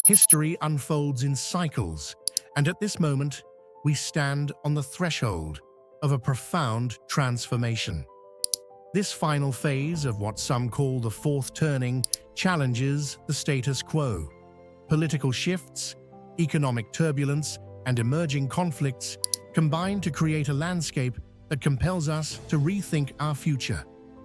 History unfolds in cycles, and at this moment, we stand on the threshold of a profound transformation. This final phase of what some call the fourth turning challenges the status quo. Political shifts, economic turbulence, and emerging conflicts combine to create a landscape that compels us to rethink our future.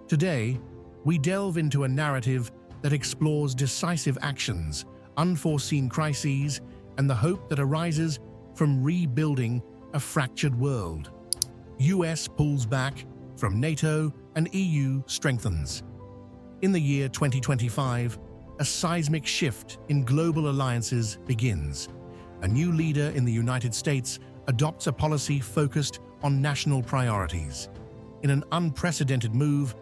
Today, we delve into a narrative that explores decisive actions, unforeseen crises, and the hope that arises from rebuilding a fractured world. US pulls back from NATO and EU strengthens. In the year 2025, a seismic shift in global alliances begins. A new leader in the United States adopts a policy focused on national priorities. In an unprecedented move,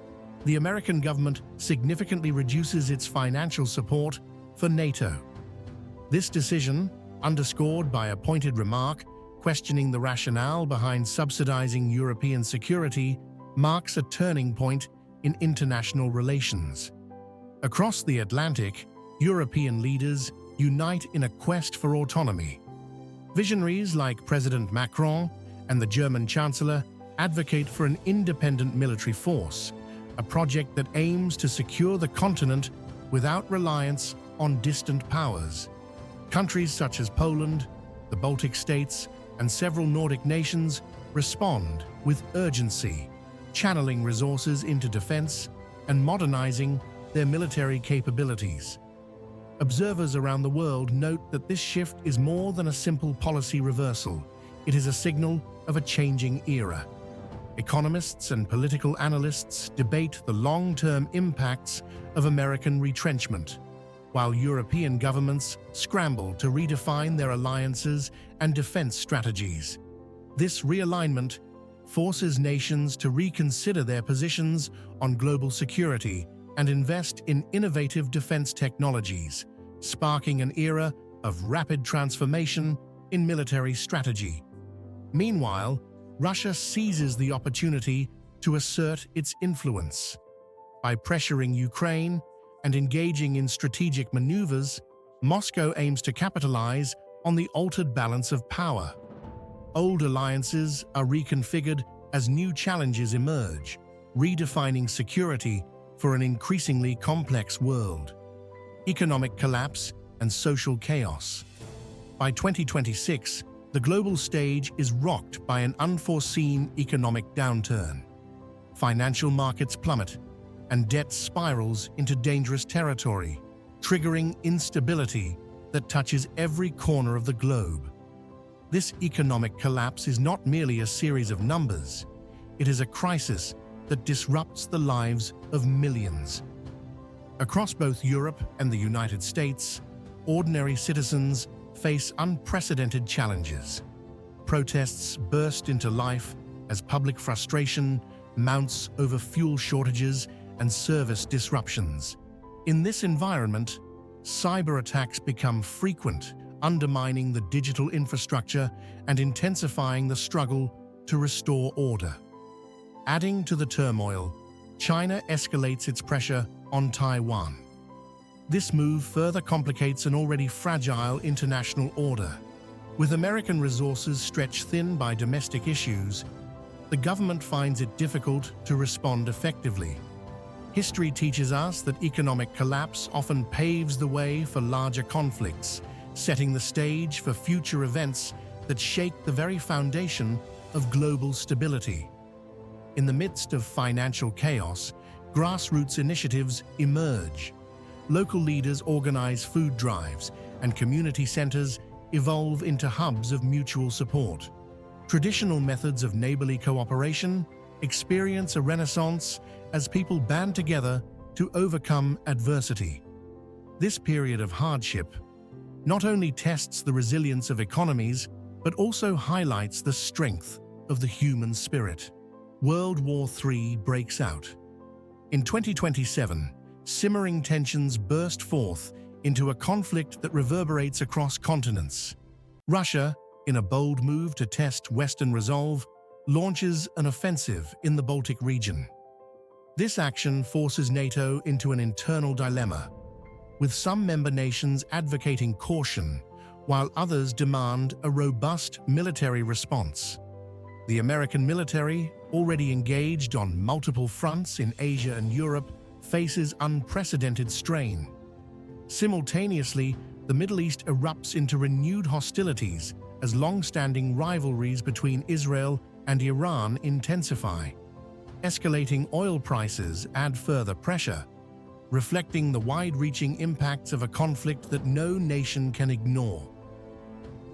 the American government significantly reduces its financial support for NATO. This decision, underscored by a pointed remark questioning the rationale behind subsidizing European security, marks a turning point in international relations. Across the Atlantic, European leaders unite in a quest for autonomy. Visionaries like President Macron and the German Chancellor advocate for an independent military force, a project that aims to secure the continent without reliance on distant powers. Countries such as Poland, the Baltic states, and several Nordic nations respond with urgency, channeling resources into defense and modernizing their military capabilities. Observers around the world note that this shift is more than a simple policy reversal. It is a signal of a changing era. Economists and political analysts debate the long-term impacts of American retrenchment, while European governments scramble to redefine their alliances and defense strategies. This realignment forces nations to reconsider their positions on global security and invest in innovative defense technologies, sparking an era of rapid transformation in military strategy. Meanwhile, Russia seizes the opportunity to assert its influence. By pressuring Ukraine and engaging in strategic maneuvers, Moscow aims to capitalize on the altered balance of power. Old alliances are reconfigured as new challenges emerge, redefining security for an increasingly complex world. Economic collapse and social chaos. By 2026, the global stage is rocked by an unforeseen economic downturn. Financial markets plummet, and debt spirals into dangerous territory, triggering instability that touches every corner of the globe. This economic collapse is not merely a series of numbers. It is a crisis that disrupts the lives of millions. Across both Europe and the United States, ordinary citizens face unprecedented challenges. Protests burst into life as public frustration mounts over fuel shortages and service disruptions. In this environment, cyber attacks become frequent, undermining the digital infrastructure and intensifying the struggle to restore order. Adding to the turmoil, China escalates its pressure on Taiwan. This move further complicates an already fragile international order. With American resources stretched thin by domestic issues, the government finds it difficult to respond effectively. History teaches us that economic collapse often paves the way for larger conflicts, setting the stage for future events that shake the very foundation of global stability. In the midst of financial chaos, grassroots initiatives emerge. Local leaders organize food drives, and community centers evolve into hubs of mutual support. Traditional methods of neighborly cooperation experience a renaissance as people band together to overcome adversity. This period of hardship not only tests the resilience of economies, but also highlights the strength of the human spirit. World War III breaks out. In 2027, simmering tensions burst forth into a conflict that reverberates across continents. Russia, in a bold move to test Western resolve, launches an offensive in the Baltic region. This action forces NATO into an internal dilemma. with some member nations advocating caution, while others demand a robust military response. The American military, already engaged on multiple fronts in Asia and Europe, faces unprecedented strain. Simultaneously, the Middle East erupts into renewed hostilities as long-standing rivalries between Israel and Iran intensify. Escalating oil prices add further pressure, reflecting the wide-reaching impacts of a conflict that no nation can ignore.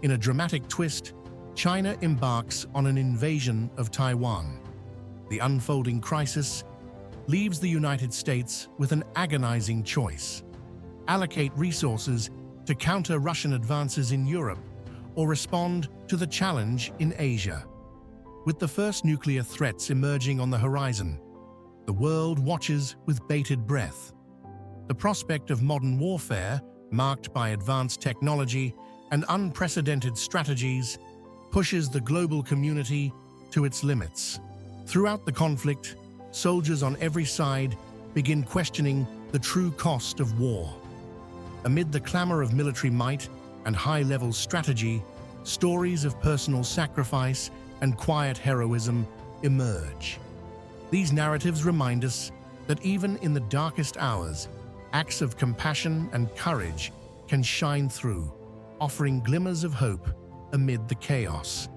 In a dramatic twist, China embarks on an invasion of Taiwan. The unfolding crisis leaves the United States with an agonizing choice: allocate resources to counter Russian advances in Europe or respond to the challenge in Asia. With the first nuclear threats emerging on the horizon, the world watches with bated breath. The prospect of modern warfare, marked by advanced technology and unprecedented strategies, pushes the global community to its limits. Throughout the conflict, soldiers on every side begin questioning the true cost of war. Amid the clamor of military might and high-level strategy, stories of personal sacrifice and quiet heroism emerge. These narratives remind us that even in the darkest hours, acts of compassion and courage can shine through, offering glimmers of hope amid the chaos.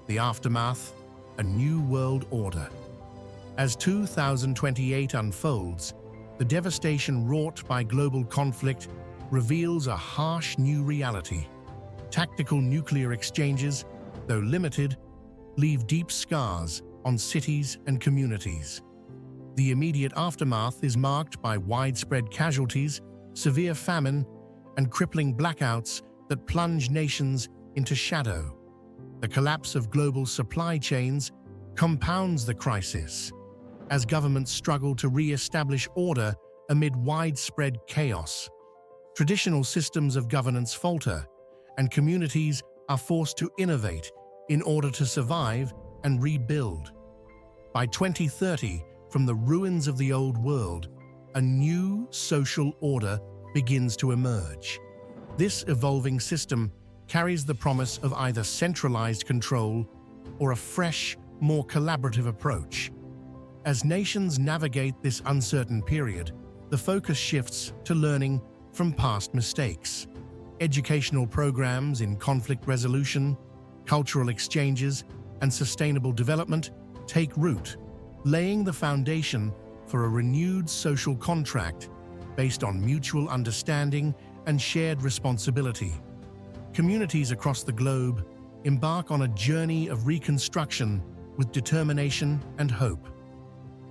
The aftermath, a new world order. As 2028 unfolds, the devastation wrought by global conflict reveals a harsh new reality. Tactical nuclear exchanges, though limited, leave deep scars on cities and communities. The immediate aftermath is marked by widespread casualties, severe famine, and crippling blackouts that plunge nations into shadow. The collapse of global supply chains compounds the crisis, as governments struggle to re-establish order amid widespread chaos. Traditional systems of governance falter, and communities are forced to innovate in order to survive and rebuild. By 2030, from the ruins of the old world, a new social order begins to emerge. This evolving system carries the promise of either centralized control or a fresh, more collaborative approach. As nations navigate this uncertain period, the focus shifts to learning from past mistakes. Educational programs in conflict resolution, cultural exchanges, and sustainable development take root, laying the foundation for a renewed social contract based on mutual understanding and shared responsibility. Communities across the globe embark on a journey of reconstruction with determination and hope.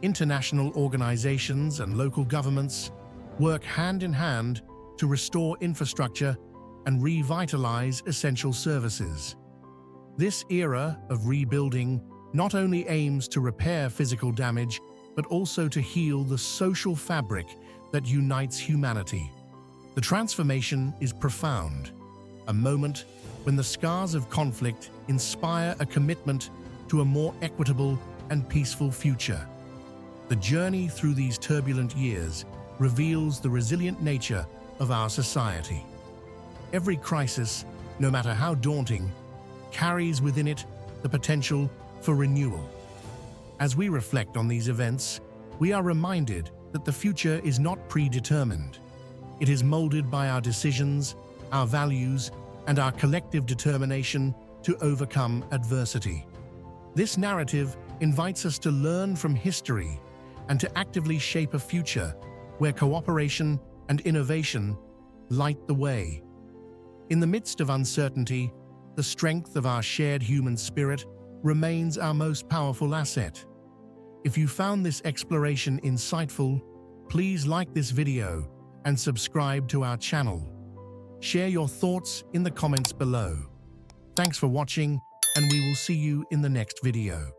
International organizations and local governments work hand in hand to restore infrastructure and revitalize essential services. This era of rebuilding not only aims to repair physical damage, but also to heal the social fabric that unites humanity. The transformation is profound, a moment when the scars of conflict inspire a commitment to a more equitable and peaceful future. The journey through these turbulent years reveals the resilient nature of our society. Every crisis, no matter how daunting, carries within it the potential for renewal. As we reflect on these events, we are reminded that the future is not predetermined. It is molded by our decisions, our values, and our collective determination to overcome adversity. This narrative invites us to learn from history and to actively shape a future where cooperation and innovation light the way. In the midst of uncertainty, the strength of our shared human spirit remains our most powerful asset. If you found this exploration insightful, please like this video and subscribe to our channel. Share your thoughts in the comments below. Thanks for watching, and we will see you in the next video.